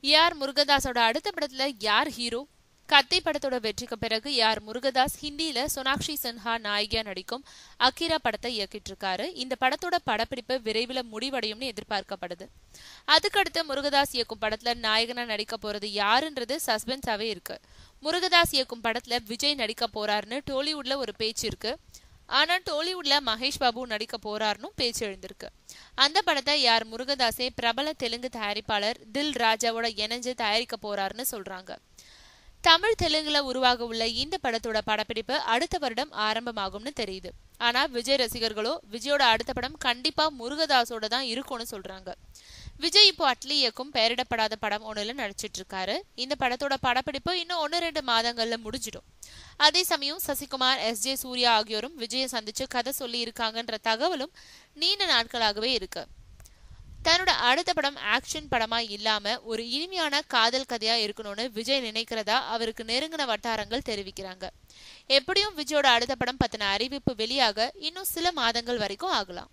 AR முருகதாஸோட அடுத்த படத்துல யார் ஹீரோ? கத்தி படத்தோட வெற்றிக்கு பிறகு ஏஆர் முருகதாஸ் ஹிந்தியில சோனாக்ஷி சின்ஹா நாயகியா நடிக்கும் அகிரா படத்தை இயக்கிட்டு இருக்காரு. இந்த படத்தோட படப்பிடிப்பு விரைவில் முடிவடையும்னு எதிர்பார்க்கப்படுது. அதுக்கடுத்து முருகதாஸ் இயக்கும் படத்துல நாயகனா நடிக்க போறது யாருன்றது சஸ்பென்ஸாவே இருக்கு. முருகதாஸ் இயக்கும் படத்துல விஜய் நடிக்க போறாருன்னு டோலிவுட்ல ஒரு பேச்சு இருக்கு. ஆனா டோலிவுட்ல மகேஷ் பாபு நடிக்க போறாருன்னு பேச்சு எழுந்திருக்கு. அந்த படத்தை யார் முருகதாஸே பிரபல தெலுங்கு தயாரிப்பாளர் தில் ராஜாவோட இணைஞ்சு தயாரிக்க போறாருன்னு சொல்றாங்க. தமிழ் தெலுங்குல உருவாக உள்ள இந்த படத்தோட படப்பிடிப்பு அடுத்த வருடம் ஆரம்பமாகும்னு தெரியுது. ஆனா விஜய் ரசிகர்களோ விஜயோட அடுத்த படம் கண்டிப்பா முருகதாஸோட தான் இருக்கும்னு சொல்றாங்க. விஜய் இப்போ அட்லி இயக்கும் பெயரிடப்படாத படம் ஒண்ணுல நடிச்சிட்டு இருக்காரு. இந்த படத்தோட படப்பிடிப்பு இன்னும் 1-2 மாதங்கள்ல முடிஞ்சிடும். அதே சமயம் சசிகுமார், எஸ்.ஜே. சூர்யா ஆகியோரும் விஜயை சந்திச்சு கதை சொல்லி இருக்காங்கன்ற தகவலும் நீண்ட நாட்களாகவே இருக்கு. தன்னோட அடுத்த படம் ஆக்ஷன் படமா இல்லாம ஒரு இனிமையான காதல் கதையா இருக்கணும்னு விஜய் நினைக்கிறதா அவருக்கு நெருங்கின வட்டாரங்கள் தெரிவிக்கிறாங்க. எப்படியும் விஜயோட அடுத்த படம் பத்தின அறிவிப்பு வெளியாக இன்னும் சில மாதங்கள் வரைக்கும் ஆகலாம்.